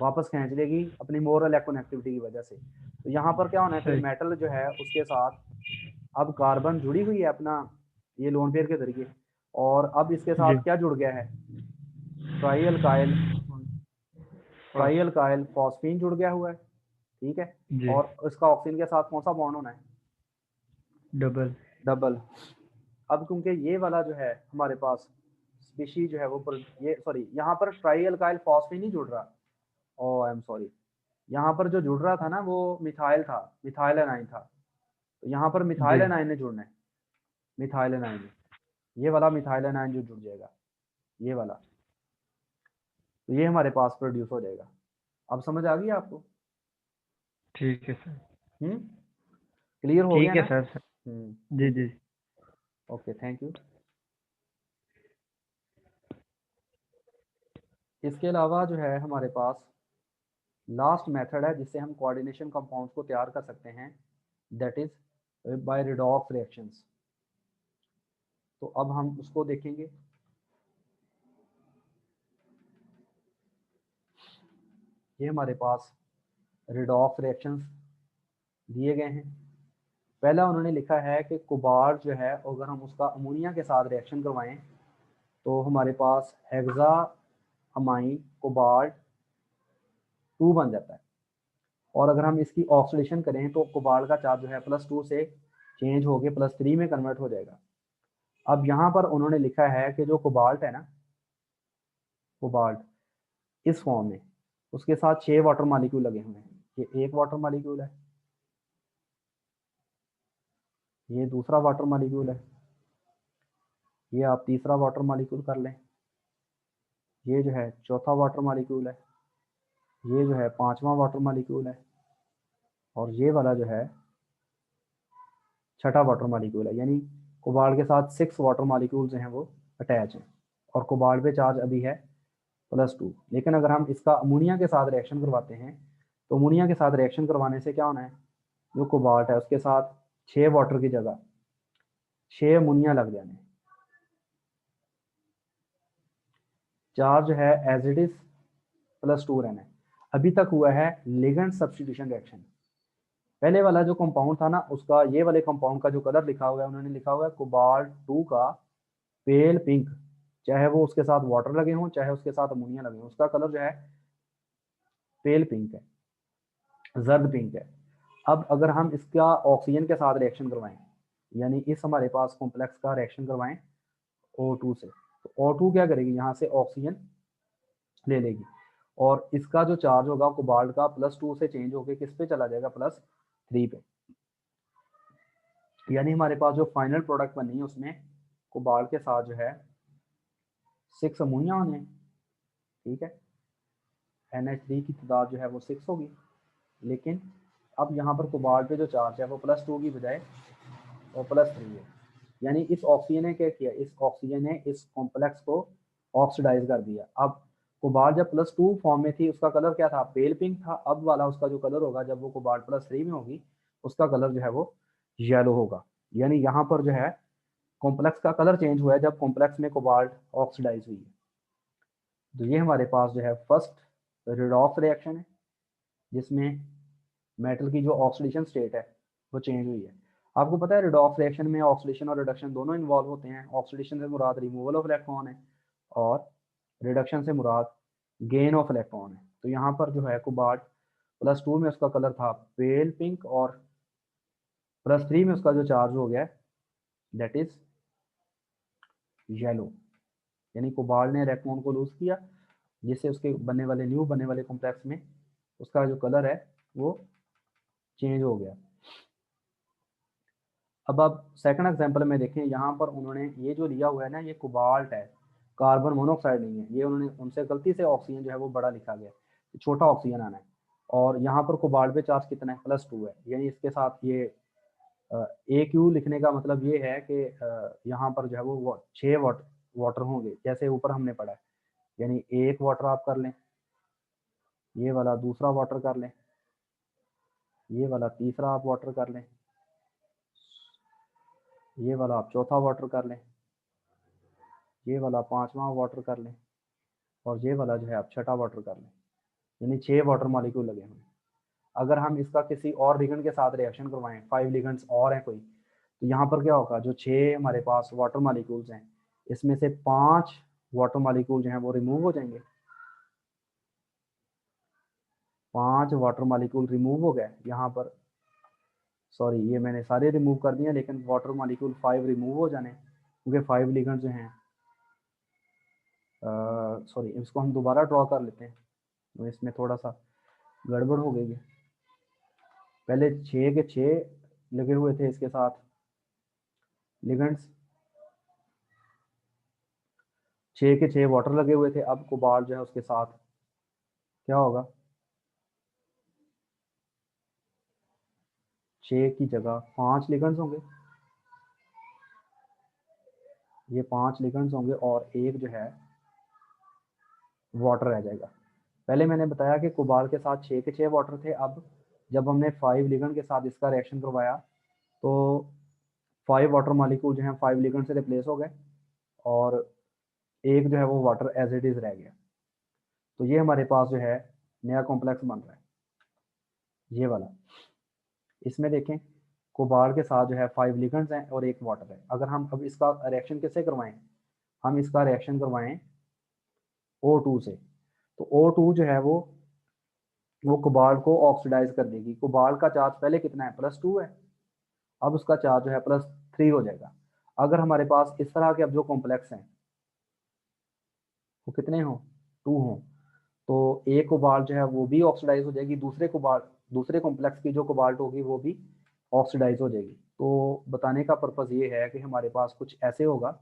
वापस खींच लेगी अपनी मोर इलेक्ट्रोनेगेटिविटी की वजह से। तो यहाँ पर क्या होना है फिर सही। मेटल जो है उसके साथ अब कार्बन जुड़ी हुई है अपना ये लोन पेयर के जरिए, और अब इसके जी। साथ क्या जुड़ गया है? Try alkyl, try first. Alkyl phosphine जुड़ गया हुआ है। ठीक है, जी। और इसका ऑक्सीजन के साथ कौन सा बॉन्ड होना है? डबल। डबल। अब क्योंकि ये वाला जो है हमारे पास स्पीशीज जो है वो ये सॉरी यहाँ पर ट्राई अल्काइल फॉस्फीन नहीं जुड़ रहा, ओ आई एम सॉरी, यहाँ पर जो जुड़ रहा था ना वो मिथाइल था, मिथाइल एनाइन था। तो यहाँ पर मिथाइल जी। एनाइन ने जुड़ना है, मिथाइल एनाइन ने, ये वाला मिथाइल एनाइन जो जुड़ जाएगा, ये वाला, तो ये हमारे पास प्रोड्यूस हो जाएगा। अब समझ आ गई आपको? ठीक है सर। हम्म, क्लियर हो गया ठीक है ना? सर। जी। ठीक है, जी। Okay, thank you. इसके अलावा जो है हमारे पास लास्ट मेथड है जिससे हम कोऑर्डिनेशन कंपाउंड्स को तैयार कर सकते हैं, that is by redox reactions. तो अब हम उसको देखेंगे। ये हमारे पास रिडॉक्स रिएक्शंस दिए गए हैं। पहला उन्होंने लिखा है कि कोबाल्ट जो है अगर हम उसका अमोनिया के साथ रिएक्शन करवाएं तो हमारे पास हेक्सा अमाइन कोबाल्ट 2 बन जाता है। और अगर हम इसकी ऑक्सीडेशन करें तो कोबाल्ट का चार्ज जो है +2 से चेंज होके +3 में कन्वर्ट हो जाएगा। अब यहाँ पर उन्होंने लिखा है कि जो कोबाल्ट है ना, कोबाल्ट इस फॉर्म में उसके साथ 6 वाटर मॉलिक्यूल लगे हुए हैं। ये एक वाटर मॉलिक्यूल है, ये दूसरा वाटर मॉलिक्यूल है, ये आप तीसरा वाटर मॉलिक्यूल कर लें, ये जो है चौथा वाटर मॉलिक्यूल है, ये जो है पांचवा वाटर मॉलिक्यूल है, और ये वाला जो है छठा वाटर मॉलिक्यूल है, यानी कोबाल्ट के साथ 6 वाटर मॉलिक्यूल जो हैं वो अटैच हैं, और कोबाल्ट पे चार्ज अभी है +2। लेकिन अगर हम इसका अमोनिया के साथ रिएक्शन करवाते हैं तो अमोनिया के साथ रिएक्शन करवाने से क्या होना है, जो कोबाल्ट है उसके साथ 6 वाटर की जगह 6 अमोनिया लग जाने, चार्ज है एज इट इज +2 रहना है। अभी तक हुआ है लिगेंड सब्स्टिट्यूशन रिएक्शन। पहले वाला जो कंपाउंड था ना, उसका ये वाले कंपाउंड का जो कलर लिखा हुआ है, उन्होंने लिखा हुआ है कोबाल्ट 2 का पेल पिंक, चाहे वो उसके साथ वाटर लगे हों चाहे उसके साथ अमोनिया लगे हों, उसका कलर जो है पेल पिंक है, जर्द पिंक है। अब अगर हम इसका ऑक्सीजन के साथ रिएक्शन करवाएं, यानी इस हमारे पास कॉम्प्लेक्स का रिएक्शन करवाएं O2 से, तो O2 क्या करेगी, यहाँ से ऑक्सीजन ले लेगी, और इसका जो चार्ज होगा कोबाल्ट का +2 से चेंज होकर किस पे चला जाएगा, +3 पे। यानी हमारे पास जो फाइनल प्रोडक्ट बनी है उसमें कोबाल्ट के साथ जो है 6 अमोनिया होने हैं, ठीक है, NH3 की तादाद जो है वो 6 होगी। लेकिन अब यहाँ पर कोबाल्ट पे जो चार्ज है वो +2 की बजाय वो +3 है, यानी इस ऑक्सीजन ने क्या किया, इस ऑक्सीजन ने इस कॉम्प्लेक्स को ऑक्सीडाइज कर दिया। अब कोबाल्ट जब +2 फॉर्म में थी उसका कलर क्या था, पेल पिंक था। अब वाला उसका जो कलर होगा जब वो कोबाल्ट +3 में होगी, उसका कलर जो है वो येलो होगा। यानी यहाँ पर जो है कॉम्प्लेक्स का कलर चेंज हुआ है जब कॉम्प्लेक्स में कोबाल्ट ऑक्सीडाइज हुई है। तो ये हमारे पास जो है फर्स्ट रिडॉक्स रिएक्शन है, जिसमें मेटल की जो ऑक्सीडेशन स्टेट है वो चेंज हुई है। आपको पता है रिडॉक्स रिएक्शन में ऑक्सीडेशन और रिडक्शन दोनों इन्वॉल्व होते हैं। ऑक्सीडेशन से मुराद रिमूवल ऑफ इलेक्ट्रॉन है, और रिडक्शन से मुराद गेन ऑफ इलेक्ट्रॉन है। तो यहाँ पर जो है कोबाल्ट +2 में उसका कलर था पेल पिंक, और +3 में उसका जो चार्ज हो गया दैट इज येलो। यानी कोबाल्ट ने इलेक्ट्रॉन को लूज किया, जिससे उसके बनने वाले न्यू बनने वाले कॉम्प्लेक्स में उसका जो कलर है वो चेंज हो गया। अब आप सेकंड एग्जांपल में देखें, यहाँ पर उन्होंने ये जो लिया हुआ है ना, ये कोबाल्ट है, कार्बन मोनोऑक्साइड नहीं है। ये उन्होंने उनसे गलती से ऑक्सीजन जो है वो बड़ा लिखा गया, छोटा ऑक्सीजन आना है। और यहाँ पर कोबाल्ट पे चार्ज कितना है, +2 है। यानी इसके साथ ये AQ लिखने का मतलब ये है कि यहाँ पर जो है वो 6 वाटर होंगे, जैसे ऊपर हमने पढ़ा है। यानी एक वाटर आप कर लें, ये वाला दूसरा वाटर कर लें, ये वाला तीसरा आप वाटर कर लें, ये वाला आप चौथा वाटर कर लें, ये वाला पांचवा वाटर कर लें, और ये वाला जो है आप छठा वाटर कर लें। यानी 6 वाटर मॉलिक्यूल लगे हुए हैं। अगर हम इसका किसी और लिगेंड के साथ रिएक्शन करवाएं, 5 लिगेंड्स और हैं कोई, तो यहाँ पर क्या होगा, जो 6 हमारे पास वाटर मॉलिक्यूल्स हैं, इसमें से 5 वाटर मॉलिक्यूल जो हैं वो रिमूव हो जाएंगे। 5 वाटर मॉलिक्यूल रिमूव हो गए यहाँ पर, सॉरी ये मैंने सारे रिमूव कर दिए, लेकिन वाटर मॉलिक्यूल 5 रिमूव हो जाने, क्योंकि 5 लिगेंड जो हैं, सॉरी इसको हम दोबारा ड्रॉ कर लेते हैं, तो इसमें थोड़ा सा गड़बड़ हो गई है। पहले 6 के 6 लगे हुए थे इसके साथ लिगेंड्स, 6 के 6 वाटर लगे हुए थे। अब कोबाल्ट जो है उसके साथ क्या होगा, 6 की जगह 5 लिगेंड्स होंगे, ये 5 लिगेंड्स होंगे, और एक जो है वाटर रह जाएगा। पहले मैंने बताया कि कोबाल्ट के साथ 6 के 6 वाटर थे। अब जब हमने 5 लिगेंड के साथ इसका रिएक्शन करवाया, तो 5 वाटर मॉलिक्यूल जो है 5 लिगेंड से रिप्लेस हो गए, और एक जो है वो वाटर एज इट इज रह गया। तो ये हमारे पास जो है नया कॉम्प्लेक्स बन रहा है, ये वाला। इसमें देखें कोबाल्ट के साथ जो है 5 लिगेंड्स हैं और एक वाटर है। अगर हम अब इसका रिएक्शन कैसे करवाएं, हम इसका रिएक्शन करवाएं O2 से, तो O2 जो है वो कोबाल्ट को ऑक्सीडाइज कर देगी। कोबाल्ट का चार्ज पहले कितना है, +2 है, अब उसका चार्ज जो है +3 हो जाएगा। अगर हमारे पास इस तरह के अब जो कॉम्प्लेक्स हैं वो कितने हों, 2 हों, तो एक कोबाल्ट जो है वो भी ऑक्सीडाइज हो जाएगी, दूसरे कॉम्प्लेक्स की जो कोबाल्ट होगी वो भी ऑक्सीडाइज हो जाएगी। तो बताने का पर्पज़ ये है कि हमारे पास कुछ ऐसे होगा,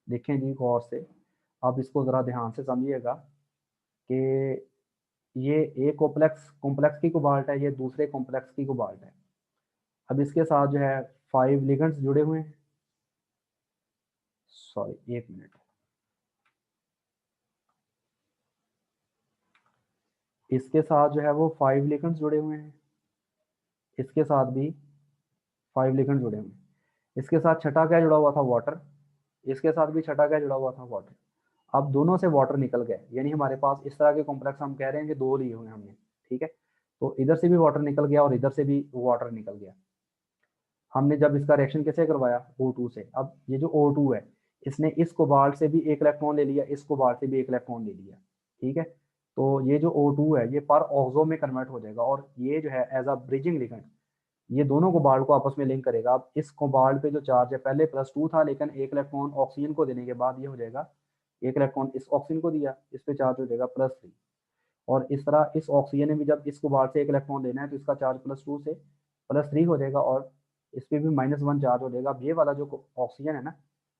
देखें जी गौर से, आप इसको ज़रा ध्यान से समझिएगा कि ये एक कॉम्प्लेक्स की कोबाल्ट है, ये दूसरे कॉम्प्लेक्स की कोबाल्ट है। अब इसके साथ जो है 5 लिगेंड्स जुड़े हुए हैं। Sorry, 1 minute. इसके साथ जो है वो 5 लिगेंड्स जुड़े हुए हैं, इसके साथ भी 5 लिगेंड्स जुड़े हुए हैं। इसके साथ छठा क्या जुड़ा हुआ था? वाटर। इसके साथ भी छठा क्या जुड़ा हुआ था? वाटर। अब दोनों से वाटर निकल गए, यानी हमारे पास इस तरह के कॉम्प्लेक्स हम कह रहे हैं कि 2 लिए हुए हैं हमने, ठीक है। तो इधर से भी वाटर निकल गया और इधर से भी वाटर निकल गया। हमने जब इसका रिएक्शन कैसे करवाया? O2 से। अब ये जो O2 है, इसने इस कोबाल्ट से भी एक इलेक्ट्रॉन ले लिया, इस कोबाल्ट से भी एक इलेक्ट्रॉन ले लिया, ठीक है। तो ये जो O2 है ये पर ऑक्सो में कन्वर्ट हो जाएगा, और ये जो है एज अ ब्रिजिंग लिगेंड ये दोनों कोबाल्ट को आपस में लिंक करेगा। अब इस कोबाल्ट पे जो चार्ज है पहले +2 था, लेकिन एक इलेक्ट्रॉन ऑक्सीजन को देने के बाद ये हो जाएगा, एक इलेक्ट्रॉन इस ऑक्सीजन को दिया, इस पे चार्ज हो जाएगा +3। और इस तरह इस ऑक्सीजन ने भी जब इस कोबाल्ट से एक इलेक्ट्रॉन लेना है तो इसका चार्ज +2 से +3 हो जाएगा, और इस पे भी -1 चार्ज हो जाएगा। अब ये वाला जो ऑक्सीजन है ना,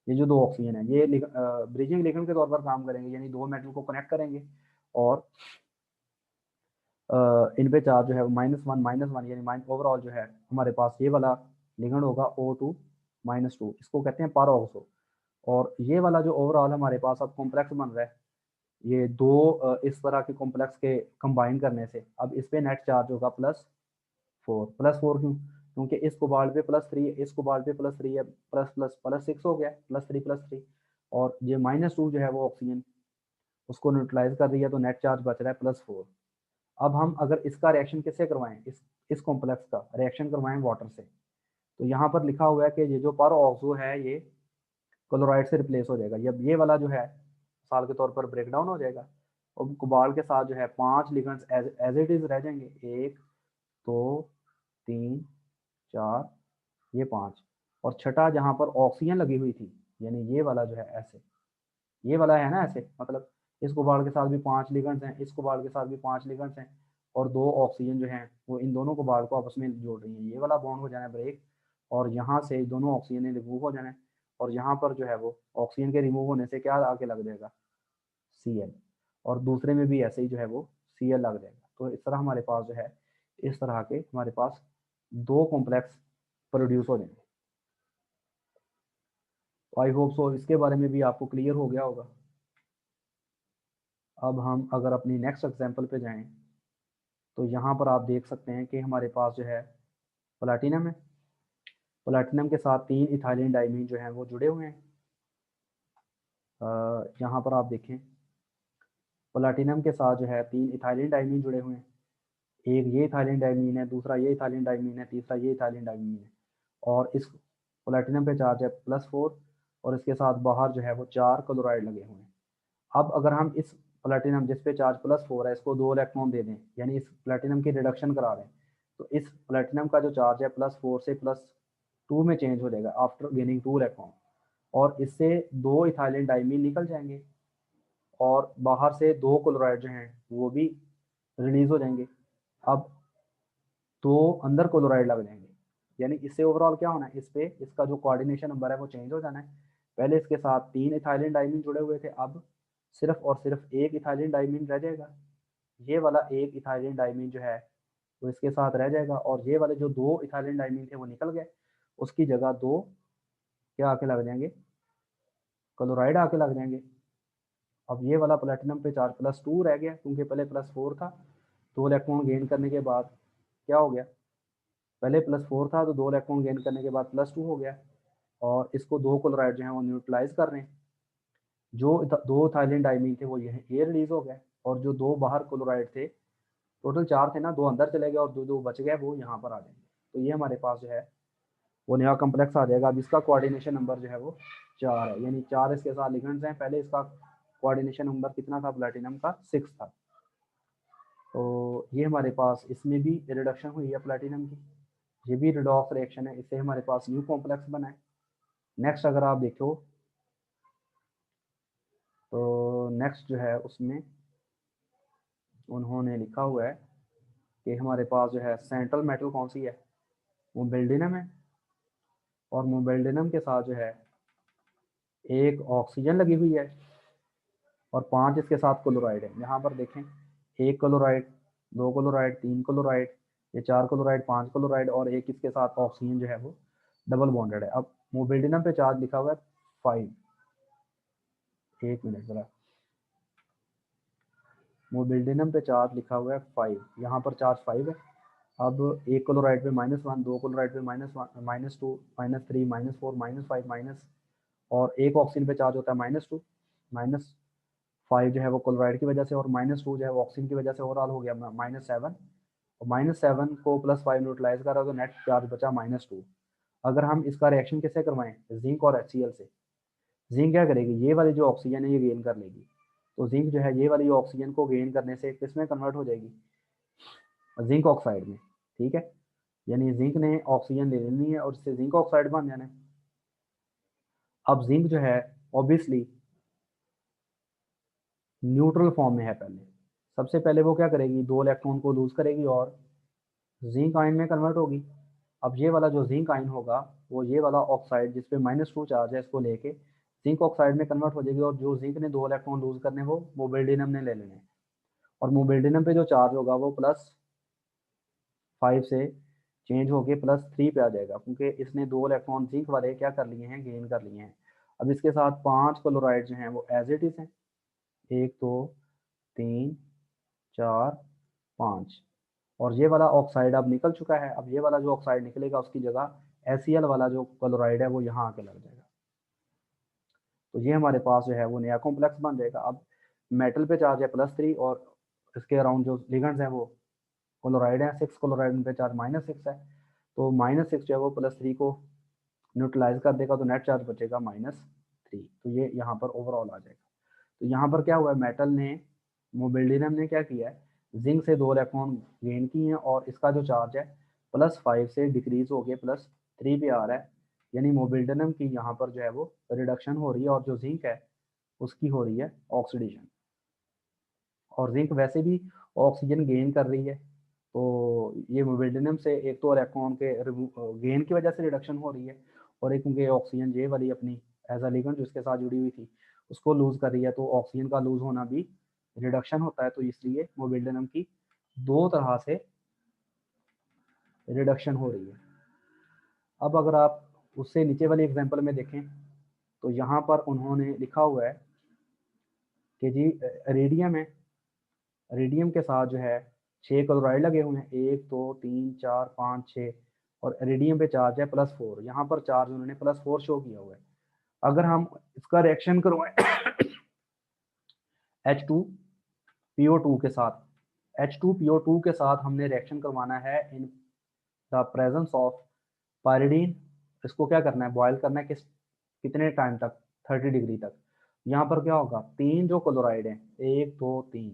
ये जो 2 ऑक्सीजन है ये ब्रिजिंग लिगेंड के तौर पर काम करेंगे, यानी 2 मेटल को कनेक्ट करेंगे, और इन पे चार्ज जो है -1 यानी ओवरऑल जो है हमारे पास ये वाला लिगेंड होगा O2-2, इसको कहते हैं पर ऑक्सो। और ये वाला जो ओवरऑल हमारे पास अब कॉम्प्लेक्स बन रहा है, ये दो इस तरह के कॉम्प्लेक्स के कंबाइन करने से अब इस पे नेट चार्ज होगा +4 क्यों? क्योंकि इस कोबाल्ट पे +3 है, इस कोबाल्ट पे +3 है, प्लस प्लस +6 हो गया, +3 और ये -2 जो है वो ऑक्सीजन उसको न्यूट्रलाइज कर रही है, तो नेट चार्ज बच रहा है +4। अब हम अगर इसका रिएक्शन किससे करवाएं, इस कॉम्प्लेक्स का रिएक्शन करवाएं वाटर से, तो यहाँ पर लिखा हुआ है कि ये जो पर ऑक्सो है ये क्लोराइड से रिप्लेस हो जाएगा। ये वाला जो है साल के तौर पर ब्रेक डाउन हो जाएगा, और कोबाल्ट के साथ जो है 5 लिगेंड्स एज इट इज रह जाएंगे, 1 2 3 4, ये 5, और छठा जहाँ पर ऑक्सीजन लगी हुई थी, यानी ये वाला जो है ऐसे, ये वाला है ना ऐसे, मतलब इस कोबाल्ट के साथ भी 5 लिगेंड्स हैं, इस कोबाल्ट के साथ भी 5 लिगेंड्स हैं, और 2 ऑक्सीजन जो हैं वो इन दोनों कोबाल्ट को आपस में जोड़ रही हैं। ये वाला बॉन्ड हो जाना है ब्रेक, और यहाँ से दोनों ऑक्सीजन रिमूव हो जाना है, और यहाँ पर जो है वो ऑक्सीजन के रिमूव होने से क्या आके लग जाएगा? Cl। और दूसरे में भी ऐसे ही जो है वो Cl लग जाएगा। तो इस तरह हमारे पास जो है इस तरह के हमारे पास 2 कॉम्प्लेक्स प्रोड्यूस हो जाएंगे। आई होप सो इसके बारे में भी आपको क्लियर हो गया होगा। अब हम अगर अपनी नेक्स्ट एग्जांपल पे जाएं, तो यहाँ पर आप देख सकते हैं कि हमारे पास जो है प्लैटिनम है, प्लैटिनम के साथ 3 इथाइलिन डाइमीन जो हैं वो जुड़े हुए हैं। यहाँ पर आप देखें प्लैटिनम के साथ जो है 3 इथाइलिन डाइमीन जुड़े हुए हैं, एक ये इथाइलिन डाइमीन है, दूसरा ये इथाइलिन डाइमीन है, तीसरा ये इथाइलिन डाइमीन है, और इस प्लैटिनम पे चार्ज है +4, और इसके साथ बाहर जो है वो 4 क्लोराइड लगे हुए हैं। अब अगर हम इस प्लैटिनम जिस पे चार्ज +4 है इसको 2 इलेक्ट्रॉन दे दें, यानी इस प्लैटिनम की रिडक्शन करा दें, तो इस प्लैटिनम का जो चार्ज है +4 से +2 में चेंज हो जाएगा आफ्टर गेनिंग 2 इलेक्ट्रॉन, और इससे 2 इथाइलिन डाइमीन निकल जाएंगे, और बाहर से 2 क्लोराइड जो हैं वो भी रिलीज हो जाएंगे। अब 2 अंदर क्लोराइड लग जाएंगे, यानी इससे ओवरऑल क्या होना है, इस पे इसका जो कोऑर्डिनेशन नंबर है वो चेंज हो जाना है। पहले इसके साथ 3 इथाइलिन डाइमीन जुड़े हुए थे, अब सिर्फ और सिर्फ 1 इथाइलिन डाइमीन रह जाएगा। ये वाला 1 इथाइलिन डाइमीन जो है वो इसके साथ रह जाएगा, और ये वाले जो 2 इथाइलिन डाइमीन थे वो निकल गए, उसकी जगह 2 क्या आके लग जाएंगे? क्लोराइड आके लग जाएंगे। अब ये वाला प्लेटिनम पे चार्ज +2 रह गया, क्योंकि पहले +4 था, 2 इलेक्ट्रॉन गेन करने के बाद क्या हो गया? पहले +4 था तो 2 इलेक्ट्रॉन गेन करने के बाद +2 हो गया, और इसको 2 क्लोराइड जो है वो न्यूट्रलाइज कर रहे हैं। जो 2 इथाइलिन डाइमीन थे वो ये रिलीज हो गए, और जो 2 बाहर क्लोराइड थे, टोटल 4 थे ना, 2 अंदर चले गए और 2 बच गए, वो यहाँ पर आ जाएंगे। तो ये हमारे पास जो है वो नया कम्प्लेक्स आ जाएगा। अब इसका कोऑर्डिनेशन नंबर जो है वो 4 है, यानी 4 इसके साथ लिगेंड्स हैं। पहले इसका कोऑर्डिनेशन नंबर कितना था प्लैटिनम का? 6 था। तो ये हमारे पास इसमें भी रिडक्शन हुई है प्लैटिनम की, ये भी रिडॉक्स रिएक्शन है, इससे हमारे पास न्यू कॉम्प्लेक्स बना है। नेक्स्ट अगर आप देखो तो नेक्स्ट जो है उसमें उन्होंने लिखा हुआ है कि हमारे पास जो है सेंट्रल मेटल कौन सी है? मोबेल्डिनम है, और मोबेल्डिनम के साथ जो है एक ऑक्सीजन लगी हुई है, और 5 इसके साथ क्लोराइड है। यहाँ पर देखें एक क्लोराइड, दो क्लोराइड, तीन क्लोराइड, ये चार क्लोराइड, पांच क्लोराइड और एक इसके साथ ऑक्सीजन जो है वो डबल बॉन्डेड है। अब मोबिलिडिनम पे चार्ज लिखा हुआ है 5, एक मिनट जरा, मोबिलिडिनम पे चार्ज लिखा हुआ है 5, यहाँ पर चार्ज 5 है। अब एक क्लोराइड पे -1, दो क्लोराइड पे -1, -2, -3, -4, -5, माइनस, और एक ऑक्सीजन पे चार्ज होता है -2, -5 जो है वो क्लोराइड की वजह से, और -2 जो है वो ऑक्सीजन की वजह से, ओवरऑल हो गया -7, और -7 को +5 न्यूट्रलाइज करा तो नेट चार्ज बचा -2। अगर हम इसका रिएक्शन किससे करवाएं, जिंक और HCl से, जिंक क्या करेगी, ये वाली जो ऑक्सीजन है ये गेन कर लेगी, तो जिंक जो है ये वाली ऑक्सीजन को गेन करने से किसमें कन्वर्ट हो जाएगी, जिंक ऑक्साइड में, ठीक है। यानी जिंक ने ऑक्सीजन ले लेनी है और इससे जिंक ऑक्साइड बन जाना है। अब जिंक जो है ऑब्वियसली न्यूट्रल फॉर्म में है, पहले सबसे पहले वो क्या करेगी, दो इलेक्ट्रॉन को लूज करेगी और जिंक आयन में कन्वर्ट होगी। अब ये वाला जो जिंक आयन होगा वो ये वाला ऑक्साइड जिसपे -2 चार्ज है इसको लेके जिंक ऑक्साइड में कन्वर्ट हो जाएगी, और जो जिंक ने दो इलेक्ट्रॉन लूज करने वो मोबिलिडिनम ने ले लेने, और मोबिलिडिनम पे जो चार्ज होगा वो +5 से चेंज होके +3 पे आ जाएगा, क्योंकि इसने दो इलेक्ट्रॉन जिंक वाले क्या कर लिए हैं, गेन कर लिए हैं। अब इसके साथ 5 क्लोराइड जो हैं वो एज इट इज हैं, 1 2 3 4 5, और ये वाला ऑक्साइड अब निकल चुका है। अब ये वाला जो ऑक्साइड निकलेगा उसकी जगह HCl वाला जो क्लोराइड है वो यहाँ आके लग जाएगा, तो ये हमारे पास जो है वो नया कॉम्प्लेक्स बन जाएगा। अब मेटल पे चार्ज है +3 और इसके अराउंड जो लिगेंड्स हैं वो क्लोराइड है, 6 क्लोराइड पे चार्ज -6 है, तो -6 जो है वो +3 को न्यूट्रलाइज कर देगा, तो नेट चार्ज बचेगा -3, तो ये यहाँ पर ओवरऑल आ जाएगा। तो यहाँ पर क्या हुआ है, मेटल ने, मोबिलिडिनम ने क्या किया है, जिंक से दो इलेक्ट्रॉन गेन किए हैं और इसका जो चार्ज है +5 से डिक्रीज होके +3 पे आ रहा है, यानी मोबिलिडिनम की यहाँ पर जो है वो रिडक्शन हो रही है, और जो जिंक है उसकी हो रही है ऑक्सीडेशन, और जिंक वैसे भी ऑक्सीजन गेन कर रही है, तो ये मोबिलिडिनम से एक तो इलेक्ट्रॉन के गेन की वजह से रिडक्शन हो रही है, और एक उनके ऑक्सीजन ये वाली अपनी एज अ लिगेंड जो इसके साथ जुड़ी हुई थी उसको लूज कर रही है, तो ऑक्सीजन का लूज होना भी रिडक्शन होता है, तो इसलिए मोबिलिडिनम की दो तरह से रिडक्शन हो रही है। अब अगर आप उससे नीचे वाले एग्जांपल में देखें तो यहाँ पर उन्होंने लिखा हुआ है कि जी रेडियम है, रेडियम के साथ जो है 6 क्लोराइड लगे हुए हैं, 1 2 3 4 5 6, और रेडियम पे चार्ज है +4, यहाँ पर चार्ज उन्होंने +4 शो किया हुआ है। अगर हम इसका रिएक्शन करवाएं H2PO2 के साथ, H2PO2 के साथ हमने रिएक्शन करवाना है in the presence of pyridine, इसको क्या करना है, बॉयल करना है, कितने टाइम तक, 30 डिग्री तक। यहाँ पर क्या होगा, तीन जो क्लोराइड हैं, 1 2 3,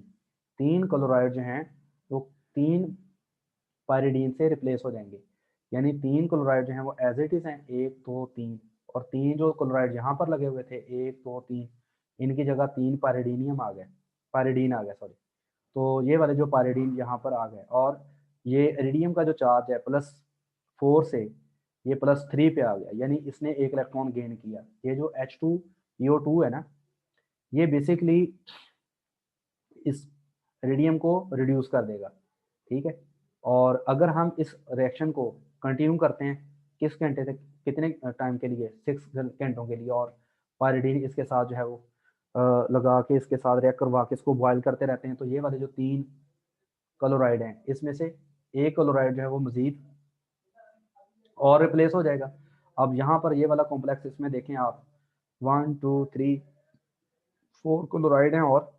तीन क्लोराइड जो हैं वो तीन पायरिडीन से रिप्लेस हो जाएंगे, यानी तीन क्लोराइड जो हैं वो एज इट इज हैं, 1 2 3, और तीन जो क्लोराइड यहाँ पर लगे हुए थे 1 2 3, इनकी जगह तीन पायरिडीनियम आ गए, पायरिडीन आ गए सॉरी, तो ये वाले जो पायरिडीन यहाँ पर आ गए, और ये इरिडियम का जो चार्ज है +4 से ये +3 पे आ गया, यानी इसने एक इलेक्ट्रॉन गेन किया। ये जो H2PO2 है ना, ये बेसिकली इस रेडियम को रिड्यूस कर देगा, ठीक है। और अगर हम इस रिएक्शन को कंटिन्यू करते हैं किस घंटे तक, कितने टाइम के लिए, 6 घंटों के लिए, और पायरिडीन इसके साथ जो है वो लगा के इसके साथ रिएक्ट करवा के इसको बॉयल करते रहते हैं, तो ये वाले जो तीन क्लोराइड हैं इसमें से एक क्लोराइड जो है वो मजीद और रिप्लेस हो जाएगा। अब यहाँ पर ये वाला कॉम्प्लेक्स इसमें देखें आप, 1 2 3 4 क्लोराइड हैं और